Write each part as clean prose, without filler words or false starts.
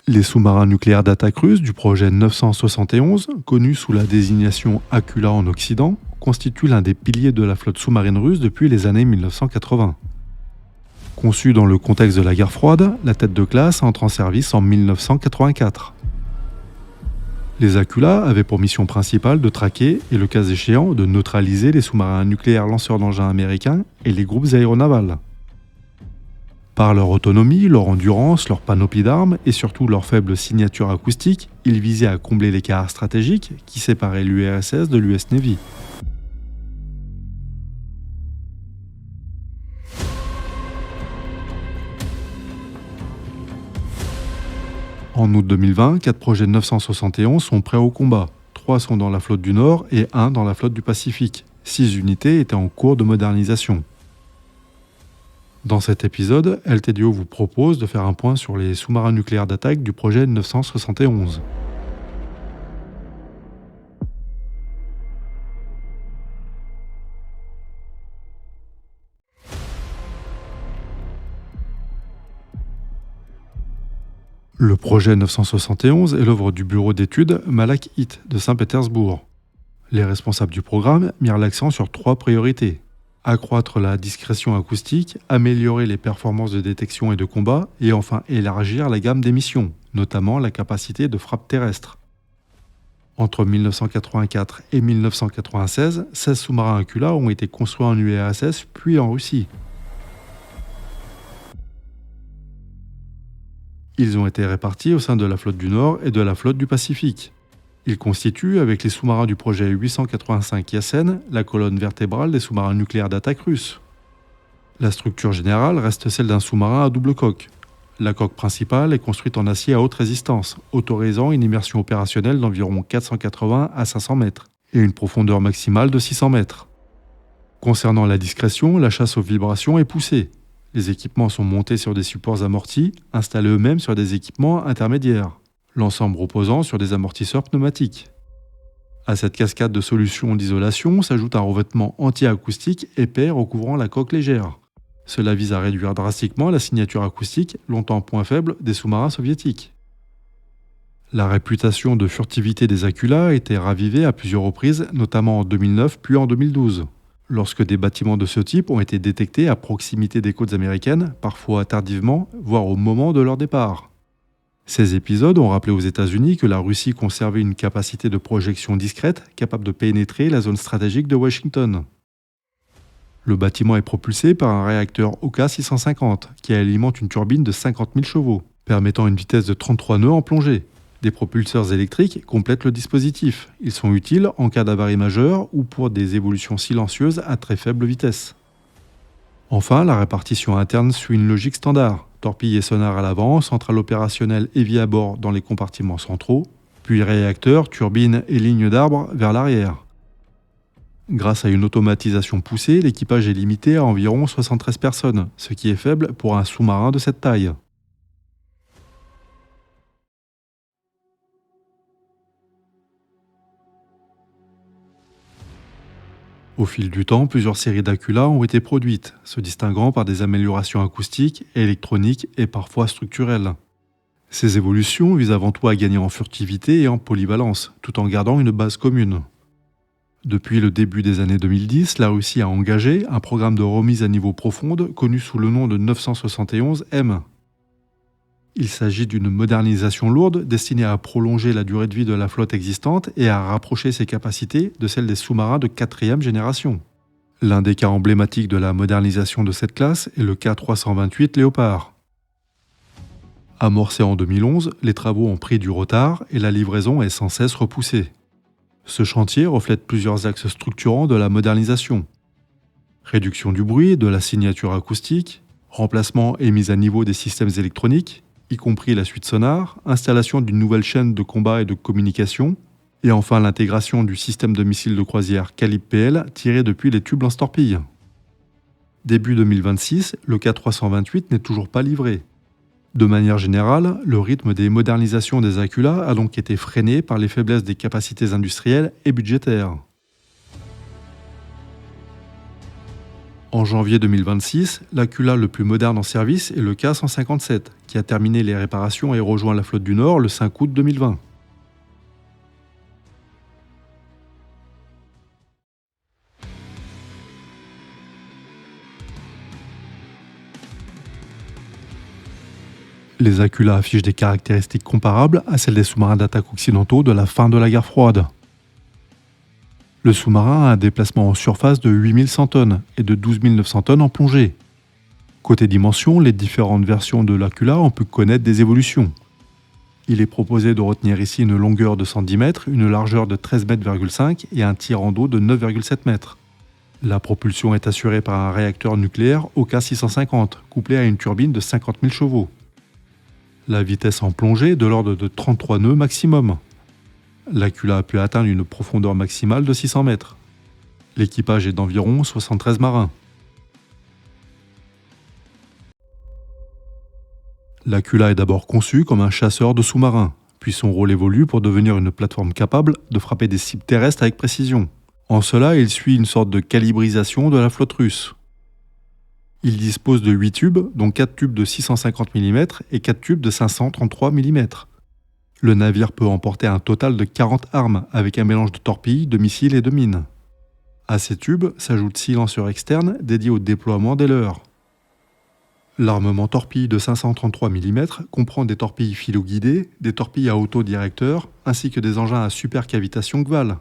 Les sous-marins nucléaires d'attaque russes du projet 971, connus sous la désignation Akula en Occident, constituent l'un des piliers de la flotte sous-marine russe depuis les années 1980. Conçu dans le contexte de la guerre froide, la tête de classe entre en service en 1984. Les Akula avaient pour mission principale de traquer et, le cas échéant, de neutraliser les sous-marins nucléaires lanceurs d'engins américains et les groupes aéronavals. Par leur autonomie, leur endurance, leur panoplie d'armes et surtout leur faible signature acoustique, ils visaient à combler l'écart stratégique qui séparait l'URSS de l'US Navy. En août 2020, 4 projets 971 sont prêts au combat. 3 sont dans la flotte du Nord et 1 dans la flotte du Pacifique. 6 unités étaient en cours de modernisation. Dans cet épisode, LTDO vous propose de faire un point sur les sous-marins nucléaires d'attaque du projet 971. Le projet 971 est l'œuvre du bureau d'études Malach-IT de Saint-Pétersbourg. Les responsables du programme mirent l'accent sur 3 priorités. Accroître la discrétion acoustique, améliorer les performances de détection et de combat, et enfin élargir la gamme des missions, notamment la capacité de frappe terrestre. Entre 1984 et 1996, 16 sous-marins Akula ont été construits en URSS puis en Russie. Ils ont été répartis au sein de la flotte du Nord et de la flotte du Pacifique. Ils constituent, avec les sous-marins du projet 885 Yasen, la colonne vertébrale des sous-marins nucléaires d'attaque russes. La structure générale reste celle d'un sous-marin à double coque. La coque principale est construite en acier à haute résistance, autorisant une immersion opérationnelle d'environ 480 à 500 mètres et une profondeur maximale de 600 mètres. Concernant la discrétion, la chasse aux vibrations est poussée. Les équipements sont montés sur des supports amortis, installés eux-mêmes sur des équipements intermédiaires, l'ensemble reposant sur des amortisseurs pneumatiques. À cette cascade de solutions d'isolation s'ajoute un revêtement anti-acoustique épais recouvrant la coque légère. Cela vise à réduire drastiquement la signature acoustique, longtemps point faible des sous-marins soviétiques. La réputation de furtivité des Akula a été ravivée à plusieurs reprises, notamment en 2009 puis en 2012. Lorsque des bâtiments de ce type ont été détectés à proximité des côtes américaines, parfois tardivement, voire au moment de leur départ. Ces épisodes ont rappelé aux États-Unis que la Russie conservait une capacité de projection discrète capable de pénétrer la zone stratégique de Washington. Le bâtiment est propulsé par un réacteur OK-650 qui alimente une turbine de 50 000 chevaux, permettant une vitesse de 33 nœuds en plongée. Des propulseurs électriques complètent le dispositif. Ils sont utiles en cas d'avarie majeure ou pour des évolutions silencieuses à très faible vitesse. Enfin, la répartition interne suit une logique standard. Torpille et sonar à l'avant, centrale opérationnelle et vie à bord dans les compartiments centraux, puis réacteurs, turbines et lignes d'arbres vers l'arrière. Grâce à une automatisation poussée, l'équipage est limité à environ 73 personnes, ce qui est faible pour un sous-marin de cette taille. Au fil du temps, plusieurs séries d'Akula ont été produites, se distinguant par des améliorations acoustiques, électroniques et parfois structurelles. Ces évolutions visent avant tout à gagner en furtivité et en polyvalence, tout en gardant une base commune. Depuis le début des années 2010, la Russie a engagé un programme de remise à niveau profonde connu sous le nom de 971M. Il s'agit d'une modernisation lourde destinée à prolonger la durée de vie de la flotte existante et à rapprocher ses capacités de celles des sous-marins de 4e génération. L'un des cas emblématiques de la modernisation de cette classe est le K328 Léopard. Amorcé en 2011, les travaux ont pris du retard et la livraison est sans cesse repoussée. Ce chantier reflète plusieurs axes structurants de la modernisation. Réduction du bruit et de la signature acoustique, remplacement et mise à niveau des systèmes électroniques, y compris la suite sonar, installation d'une nouvelle chaîne de combat et de communication, et enfin l'intégration du système de missiles de croisière Calibre PL tiré depuis les tubes lance-torpilles. Début 2026, le K328 n'est toujours pas livré. De manière générale, le rythme des modernisations des Akula a donc été freiné par les faiblesses des capacités industrielles et budgétaires. En janvier 2026, l'Aquila le plus moderne en service est le K157, qui a terminé les réparations et rejoint la flotte du Nord le 5 août 2020. Les Aquila affichent des caractéristiques comparables à celles des sous-marins d'attaque occidentaux de la fin de la guerre froide. Le sous-marin a un déplacement en surface de 8100 tonnes et de 12 900 tonnes en plongée. Côté dimension, les différentes versions de l'Aquila ont pu connaître des évolutions. Il est proposé de retenir ici une longueur de 110 mètres, une largeur de 13,5 m et un tirant d'eau de 9,7 mètres. La propulsion est assurée par un réacteur nucléaire OK650, couplé à une turbine de 50 000 chevaux. La vitesse en plongée est de l'ordre de 33 nœuds maximum. L'Aquila a pu atteindre une profondeur maximale de 600 mètres. L'équipage est d'environ 73 marins. L'Aquila est d'abord conçu comme un chasseur de sous-marins, puis son rôle évolue pour devenir une plateforme capable de frapper des cibles terrestres avec précision. En cela, il suit une sorte de calibrisation de la flotte russe. Il dispose de 8 tubes, dont 4 tubes de 650 mm et 4 tubes de 533 mm. Le navire peut emporter un total de 40 armes, avec un mélange de torpilles, de missiles et de mines. À ces tubes s'ajoutent 6 lanceurs externes dédiés au déploiement des leurres. L'armement torpille de 533 mm comprend des torpilles filoguidées, des torpilles à autodirecteur, ainsi que des engins à supercavitation Gval.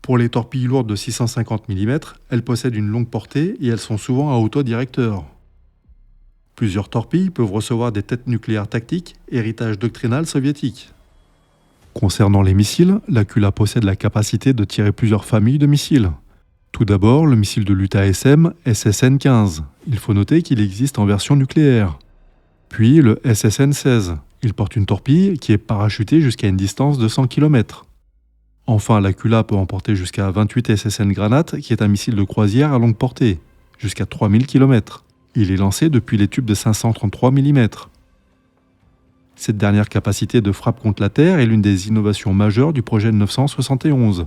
Pour les torpilles lourdes de 650 mm, elles possèdent une longue portée et elles sont souvent à autodirecteur. Plusieurs torpilles peuvent recevoir des têtes nucléaires tactiques, héritage doctrinal soviétique. Concernant les missiles, l'Aquila possède la capacité de tirer plusieurs familles de missiles. Tout d'abord, le missile de l'UTASM SSN-15. Il faut noter qu'il existe en version nucléaire. Puis le SSN-16. Il porte une torpille qui est parachutée jusqu'à une distance de 100 km. Enfin, l'Aquila peut emporter jusqu'à 28 SSN Granate, qui est un missile de croisière à longue portée, jusqu'à 3000 km. Il est lancé depuis les tubes de 533 mm. Cette dernière capacité de frappe contre la Terre est l'une des innovations majeures du projet 971.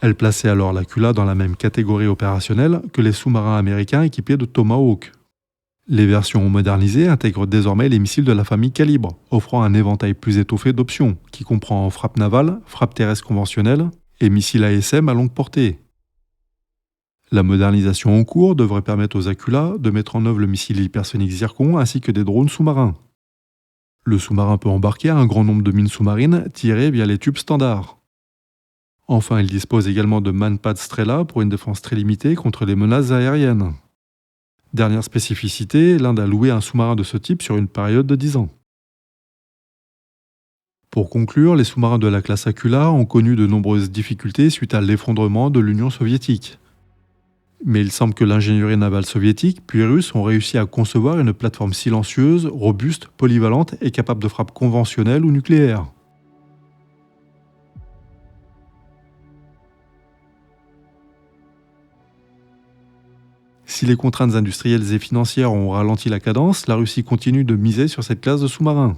Elle plaçait alors l'Aquila dans la même catégorie opérationnelle que les sous-marins américains équipés de Tomahawk. Les versions modernisées intègrent désormais les missiles de la famille Calibre, offrant un éventail plus étoffé d'options, qui comprend frappe navale, frappe terrestre conventionnelle et missiles ASM à longue portée. La modernisation en cours devrait permettre aux Aquila de mettre en œuvre le missile hypersonique Zircon ainsi que des drones sous-marins. Le sous-marin peut embarquer un grand nombre de mines sous-marines tirées via les tubes standards. Enfin, il dispose également de manpads Strela pour une défense très limitée contre les menaces aériennes. Dernière spécificité, l'Inde a loué un sous-marin de ce type sur une période de 10 ans. Pour conclure, les sous-marins de la classe Aquila ont connu de nombreuses difficultés suite à l'effondrement de l'Union soviétique. Mais il semble que l'ingénierie navale soviétique puis russe ont réussi à concevoir une plateforme silencieuse, robuste, polyvalente et capable de frappe conventionnelle ou nucléaire. Si les contraintes industrielles et financières ont ralenti la cadence, la Russie continue de miser sur cette classe de sous-marins.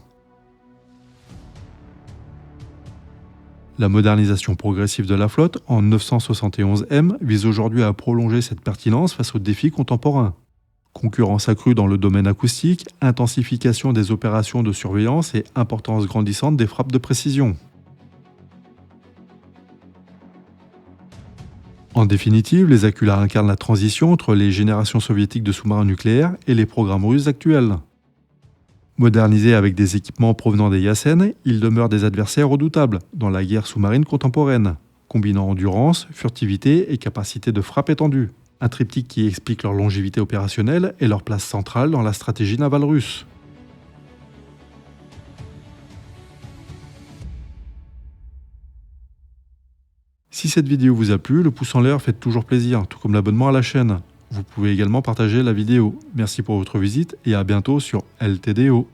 La modernisation progressive de la flotte en 971M vise aujourd'hui à prolonger cette pertinence face aux défis contemporains. Concurrence accrue dans le domaine acoustique, intensification des opérations de surveillance et importance grandissante des frappes de précision. En définitive, les Aquila incarnent la transition entre les générations soviétiques de sous-marins nucléaires et les programmes russes actuels. Modernisés avec des équipements provenant des Yasen, ils demeurent des adversaires redoutables dans la guerre sous-marine contemporaine, combinant endurance, furtivité et capacité de frappe étendue. Un triptyque qui explique leur longévité opérationnelle et leur place centrale dans la stratégie navale russe. Si cette vidéo vous a plu, le pouce en l'air fait toujours plaisir, tout comme l'abonnement à la chaîne. Vous pouvez également partager la vidéo. Merci pour votre visite et à bientôt sur LTDO.